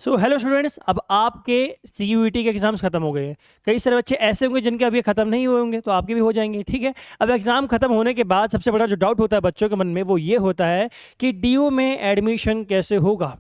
So hello students, अब आपके CUET के एग्जाम्स खत्म हो गए हैं। कई सारे बच्चे ऐसे होंगे जिनके अभी खत्म नहीं हुए होंगे, तो आपके भी हो जाएंगे। ठीक है। अब एग्जाम खत्म होने के बाद सबसे बड़ा जो डाउट होता है बच्चों के मन में वो ये होता है कि DU में एडमिशन कैसे होगा।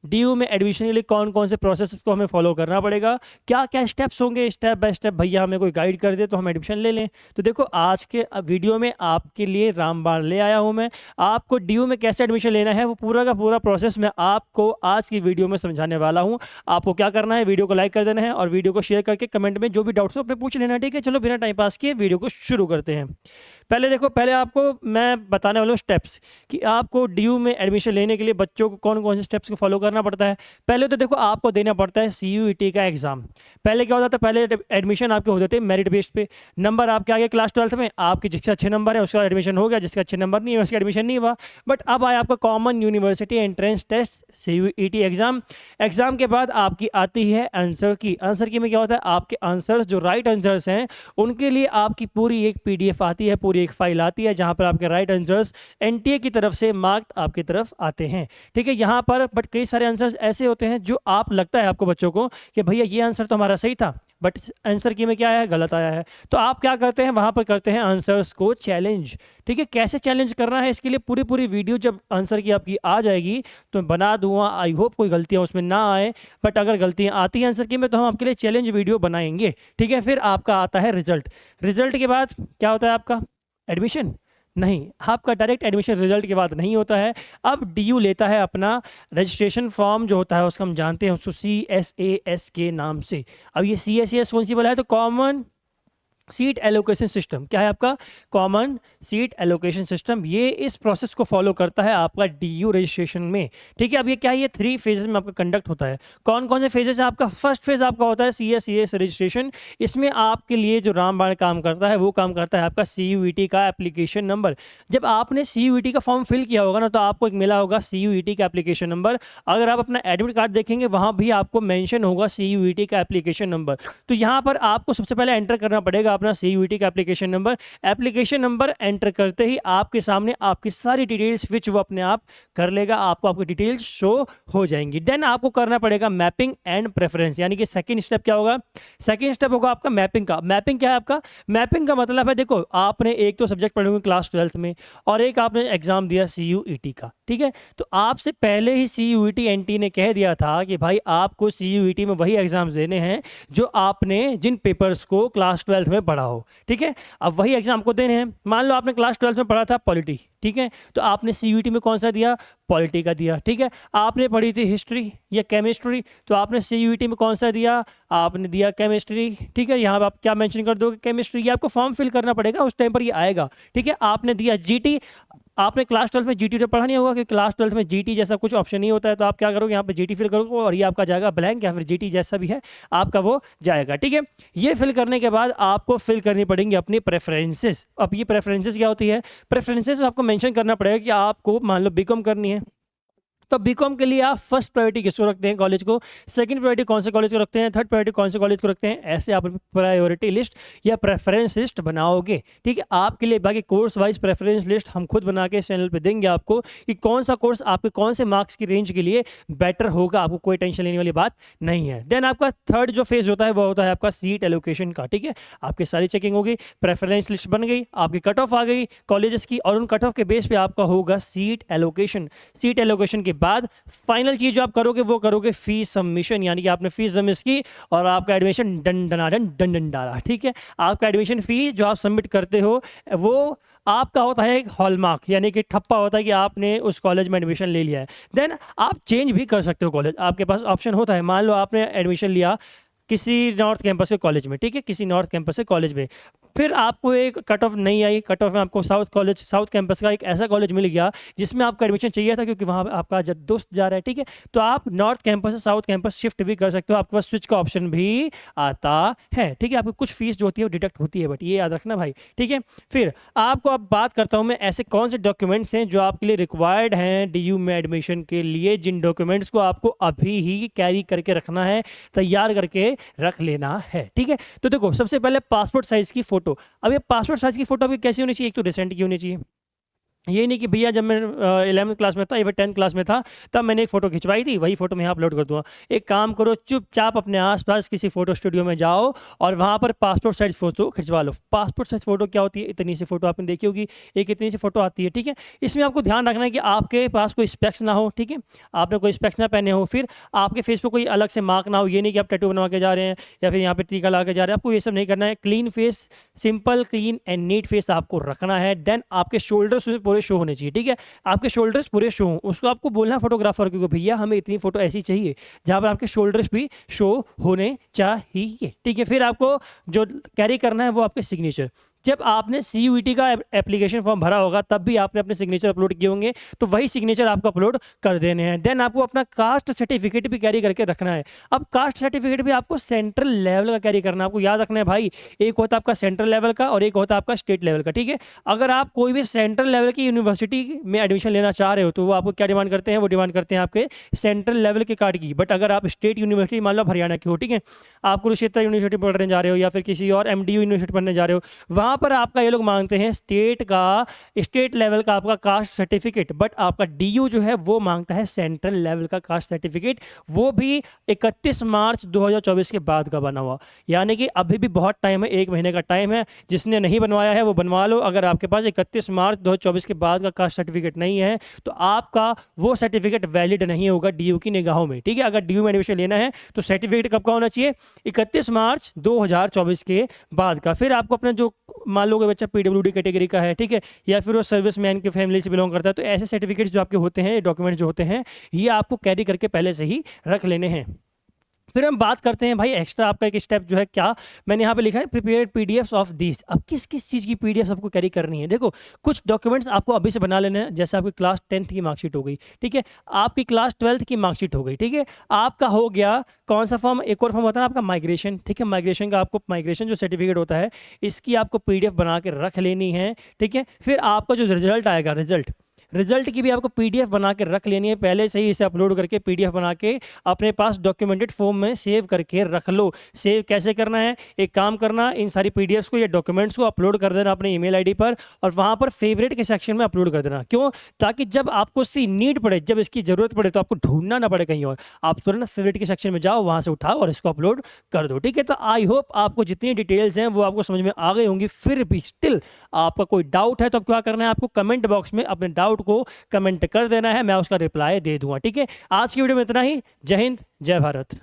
DU में एडमिशन के लिए कौन कौन से प्रोसेस को हमें फॉलो करना पड़ेगा, क्या क्या स्टेप्स होंगे, स्टेप बाय स्टेप भैया हमें कोई गाइड कर दे तो हम एडमिशन ले लें। तो देखो, आज के वीडियो में आपके लिए रामबाण ले आया हूँ मैं। आपको DU में कैसे एडमिशन लेना है वो पूरा का पूरा प्रोसेस मैं आपको आज की वीडियो में समझाने वाला हूँ। आपको क्या करना है, वीडियो को लाइक कर देना है और वीडियो को शेयर करके कमेंट में जो भी डाउट्स हो अपने पूछ लेना है। ठीक है, चलो बिना टाइम पास किए वीडियो को शुरू करते हैं। पहले देखो, पहले आपको मैं बताने वाला हूँ स्टेप्स कि आपको DU में एडमिशन लेने के लिए बच्चों को कौन कौन से स्टेप्स को फॉलो करना पड़ता है। पहले तो देखो, आपको देना पड़ता है CUET का एग्जाम। पहले क्या होता था, पहले एडमिशन आपके होते थे मेरिट बेस्ड पे। नंबर आपके आगे क्लास 12th में, आपके जिसके अच्छे नंबर है उसका एडमिशन हो गया, जिसका अच्छे नंबर नहीं है उसका एडमिशन नहीं हुआ। बट अब आया आपका common university entrance test CUET exam. Exam के बाद आपकी आती है आंसर की। आंसर की में क्या होता है, आपके आंसर्स जो राइट आंसर्स हैं उनके लिए आपकी पूरी एक PDF आती है, पूरी एक फाइल आती है जहां पर आपके राइट आंसर्स NTA की तरफ से मार्क्ड आपकी तरफ आते हैं। ठीक है, यहाँ पर बट कई सारे आंसर्स ऐसे होते हैं जो आप लगता है आपको बच्चों को कि भैया ये आंसर तो हमारा सही था बट आंसर की में क्या है, गलत आया है। तो आप क्या करते हैं, वहां पर करते हैं आंसर्स को चैलेंज। ठीक है, कैसे चैलेंज करना है इसके लिए पूरी पूरी वीडियो जब आंसर की आपकी आ जाएगी तो मैं बना दूंगा। आई होप कोई गलतियां उसमें ना आए, बट अगर गलतियां आती हैं आंसर की में तो हम आपके लिए चैलेंज वीडियो बनाएंगे। ठीक है, फिर आपका आता है रिजल्ट। रिजल्ट के बाद क्या होता है आपका, एडमिशन नहीं। आपका डायरेक्ट एडमिशन रिजल्ट के बाद नहीं होता है। अब DU लेता है अपना रजिस्ट्रेशन फॉर्म जो होता है उसका हम जानते हैं उसको CSAS के नाम से। अब ये CSAS कौन सी बोला है, तो कॉमन सीट एलोकेशन सिस्टम। क्या है आपका, कॉमन सीट एलोकेशन सिस्टम। ये इस प्रोसेस को फॉलो करता है आपका DU रजिस्ट्रेशन में। ठीक है, अब ये क्या है, ये 3 फेजेस में आपका कंडक्ट होता है। कौन कौन से फेजेस है आपका, फर्स्ट फेज आपका होता है CSAS रजिस्ट्रेशन। इसमें आपके लिए जो रामबाण काम करता है वो काम करता है आपका CUET का एप्लीकेशन नंबर। जब आपने CUET का फॉर्म फिल किया होगा ना तो आपको एक मिला होगा CUET का एप्लीकेशन नंबर। अगर आप अपना एडमिट कार्ड देखेंगे वहाँ भी आपको मैंशन होगा CUET का एप्लीकेशन नंबर। तो यहाँ पर आपको सबसे पहले एंटर करना पड़ेगा अपना CUET का application number. Application number enter करते ही आपके सामने आपकी सारी डिटेल्स विच वो अपने आप कर लेगा, आपको आपकी डिटेल्स शो हो जाएंगी। देन आपको करना पड़ेगा मैपिंग एंड प्रेफरेंस, यानी कि सेकंड स्टेप क्या होगा, सेकंड स्टेप होगा आपका मैपिंग का। मैपिंग क्या है आपका, मैपिंग का मतलब है, देखो आपने एक तो सब्जेक्ट पढ़े होंगे क्लास 12th में और एक आपने एग्जाम दिया CUET का। ठीक है, तो आपसे पहले ही CUET NT ने कह दिया था कि भाई आपको CUET में वही एग्जाम देने हैं जो आपने जिन पेपर्स को क्लास 12th में पढ़ा हो। ठीक है, अब वही एग्जाम को देने हैं। मान लो आपने क्लास 12th में पढ़ा था पॉलिटी, ठीक है, तो आपने CUET में कौन सा दिया, पॉलिटी का दिया। ठीक है, आपने पढ़ी थी हिस्ट्री या केमिस्ट्री तो आपने CUET में कौन सा दिया, आपने दिया केमिस्ट्री। ठीक है, यहाँ पर आप क्या मेंशन कर दोगे, केमिस्ट्री। ये आपको फॉर्म फिल करना पड़ेगा, उस टाइम पर ये आएगा। ठीक है, आपने दिया GT। आपने क्लास 12th में GT तो पढ़ा नहीं होगा कि क्लास 12th में GT जैसा कुछ ऑप्शन नहीं होता है, तो आप क्या करोगे, यहाँ पे GT फिल करोगे और ये आपका जाएगा ब्लैंक, या फिर GT जैसा भी है आपका वो जाएगा। ठीक है, ये फिल करने के बाद आपको फिल करनी पड़ेंगी अपनी प्रेफरेंसेस। अब ये प्रेफरेंसेस क्या होती है, प्रेफरेंसेस आपको मेंशन करना पड़ेगा कि आपको मान लो BCom करनी है तो BCom के लिए आप फर्स्ट प्रायोरिटी किसको रखते हैं, कॉलेज को। सेकंड प्रायोरिटी कौन से कॉलेज को रखते हैं, थर्ड प्रायोरिटी कौन से कॉलेज को रखते हैं। ऐसे आप प्रायोरिटी लिस्ट या प्रेफरेंस लिस्ट बनाओगे। ठीक है, आपके लिए बाकी कोर्स वाइज प्रेफरेंस लिस्ट हम खुद बना के इस चैनल पे देंगे आपको कि कौन सा कोर्स आपके कौन से मार्क्स की रेंज के लिए बेटर होगा। आपको कोई टेंशन लेने वाली बात नहीं है। देन आपका थर्ड जो फेज होता है वो होता है आपका सीट एलोकेशन का। ठीक है, आपकी सारी चेकिंग होगी, प्रेफरेंस लिस्ट बन गई, आपकी कट ऑफ आ गई कॉलेजेस की, और उन कट ऑफ के बेस पे आपका होगा सीट एलोकेशन। सीट एलोकेशन के बाद फाइनल चीज जो आप करोगे वो करोगे फीस सबमिशन, यानी कि आपने फीस सबमिट की और आपका एडमिशन डन डाला। ठीक है, आपका एडमिशन फी जो आप सबमिट करते हो वो आपका होता है एक हॉलमार्क, यानी कि ठप्पा होता है कि आपने उस कॉलेज में एडमिशन ले लिया है। देन आप चेंज भी कर सकते हो कॉलेज, आपके पास ऑप्शन होता है। मान लो आपने एडमिशन लिया किसी नॉर्थ कैंपस के कॉलेज में, ठीक है, किसी नॉर्थ कैंपस के कॉलेज में, फिर आपको एक कट ऑफ नहीं आई, कट ऑफ में आपको साउथ कैंपस का एक ऐसा कॉलेज मिल गया जिसमें आपका एडमिशन चाहिए था क्योंकि वहाँ आपका जब दोस्त जा रहा है। ठीक है, तो आप नॉर्थ कैंपस से साउथ कैंपस शिफ्ट भी कर सकते हो, आपके पास स्विच का ऑप्शन भी आता है। ठीक है, आपको कुछ फीस जो होती है वो डिडक्ट होती है, बट ये याद रखना भाई। ठीक है, फिर आपको अब बात करता हूँ मैं ऐसे कौन से डॉक्यूमेंट्स हैं जो आपके लिए रिक्वायर्ड हैं DU में एडमिशन के लिए, जिन डॉक्यूमेंट्स को आपको अभी ही कैरी करके रखना है, तैयार करके रख लेना है। ठीक है, तो देखो सबसे पहले पासपोर्ट साइज की फोटो। अब ये पासपोर्ट साइज की फोटो अभी कैसी होनी चाहिए, एक तो रिसेंट की होनी चाहिए। ये नहीं कि भैया जब मैं 11th क्लास में था या फिर 10th क्लास में था तब मैंने एक फ़ोटो खिंचवाई थी, वही फ़ोटो मैं यहाँ अपलोड कर दूँगा। एक काम करो, चुपचाप अपने आसपास किसी फ़ोटो स्टूडियो में जाओ और वहाँ पर पासपोर्ट साइज़ फ़ोटो खिंचवा लो। पासपोर्ट साइज़ फ़ोटो क्या होती है? इतनी सी फ़ोटो आपने देखी होगी, एक इतनी सी फ़ोटो आती है, ठीक है। इसमें आपको ध्यान रखना है कि आपके पास कोई स्पेक्स ना हो, ठीक है, आपने कोई स्पेक्स ना पहने हो, फिर आपके फेस पे कोई अलग से मार्क ना हो। ये नहीं कि आप टैटू बनवा के जा रहे हैं या फिर यहाँ पे टीका लगा के जा रहे हैं, आपको ये सब नहीं करना है। Clean face, simple clean and neat face आपको रखना है। देन आपके शोल्डर्स पूरे शो होने चाहिए, ठीक है, आपके शोल्डर्स पूरे शो हों। उसको आपको बोलना है फोटोग्राफर को, भैया हमें इतनी फोटो ऐसी चाहिए जहाँ पर आपके शोल्डर्स भी शो होने चाहिए, ठीक है। फिर आपको जो कैरी करना है वो आपके सिग्नेचर। जब आपने CUET का एप्लीकेशन फॉर्म भरा होगा तब भी आपने अपने सिग्नेचर अपलोड किए होंगे, तो वही सिग्नेचर आपको अपलोड कर देने हैं। देन आपको अपना कास्ट सर्टिफिकेट भी कैरी करके रखना है। अब कास्ट सर्टिफिकेट भी आपको सेंट्रल लेवल का कैरी करना है, आपको याद रखना है भाई, एक होता है आपका सेंट्रल लेवल का और एक होता है आपका स्टेट लेवल का, ठीक है। अगर आप कोई भी सेंट्रल लेवल की यूनिवर्सिटी में एडमिशन लेना चाह रहे हो तो वो आपको क्या डिमांड करते हैं? वो डिमांड करते हैं आपके सेंट्रल लेवल के कार्ड की। बट अगर आप स्टेट यूनिवर्सिटी, मान लो हरियाणा की हो, ठीक है, आप कुरुक्षेत्र यूनिवर्सिटी पढ़ने जा रहे हो या फिर किसी और MDU यूनिवर्सिटी पढ़ने जा रहे हो, वहाँ पर आपका ये लोग मांगते हैं स्टेट लेवल का आपका कास्ट सर्टिफिकेट। बट आपका DU जो है वो मांगता है सेंट्रल लेवल का कास्ट सर्टिफिकेट, वो भी 31 मार्च 2024 के बाद का बना हुआ। यानी कि अभी भी बहुत टाइम है, 1 महीने का टाइम है। जिसने नहीं बनवाया है वो बनवा लो। अगर आपके पास 31 मार्च 2024 के बाद का कास्ट सर्टिफिकेट नहीं है तो आपका वो सर्टिफिकेट वैलिड नहीं होगा DU की निगाहों में, ठीक है। अगर DU में एडमिशन लेना है तो सर्टिफिकेट कब का होना चाहिए? 31 मार्च 2024 के बाद का। फिर आपको अपना जो, मान लो कि बच्चा PWD कैटेगरी का है, ठीक है, या फिर वो सर्विस मैन की फैमिली से बिलोंग करता है, तो ऐसे सर्टिफिकेट्स जो आपके होते हैं, डॉक्यूमेंट्स जो होते हैं, ये आपको कैरी करके पहले से ही रख लेने हैं। फिर हम बात करते हैं भाई एक्स्ट्रा आपका एक स्टेप जो है, क्या मैंने यहाँ पे लिखा है, प्रिपेयर PDFs ऑफ दिस। अब किस किस चीज़ की PDF आपको कैरी करनी है? देखो, कुछ डॉक्यूमेंट्स आपको अभी से बना लेने हैं, जैसे आपकी क्लास 10th की मार्कशीट हो गई, ठीक है, आपकी क्लास 12th की मार्कशीट हो गई, ठीक है, आपका हो गया कौन सा फॉर्म? एक और फॉर्म होता है आपका माइग्रेशन, ठीक है, माइग्रेशन का आपको, माइग्रेशन जो सर्टिफिकेट होता है इसकी आपको PDF बना के रख लेनी है, ठीक है। फिर आपका जो रिजल्ट आएगा, रिजल्ट की भी आपको PDF बना के रख लेनी है, पहले से ही इसे अपलोड करके PDF बना के अपने पास डॉक्यूमेंटेड फॉर्म में सेव करके रख लो। सेव कैसे करना है? एक काम करना, इन सारी PDFs को या डॉक्यूमेंट्स को अपलोड कर देना अपने ईमेल ID पर और वहाँ पर फेवरेट के सेक्शन में अपलोड कर देना। क्यों? ताकि जब आपको इसकी नीड पड़े, जब इसकी ज़रूरत पड़े तो आपको ढूंढना ना पड़े कहीं और, आप तुरंत फेवरेट के सेक्शन में जाओ, वहाँ से उठाओ और इसको अपलोड कर दो, ठीक है। तो आई होप आपको जितनी डिटेल्स हैं वो आपको समझ में आ गई होंगी। फिर भी स्टिल आपका कोई डाउट है तो अब क्या करना है? आपको कमेंट बॉक्स में अपने डाउट को कमेंट कर देना है, मैं उसका रिप्लाई दे दूंगा, ठीक है। आज की वीडियो में इतना ही। जय हिंद, जय भारत।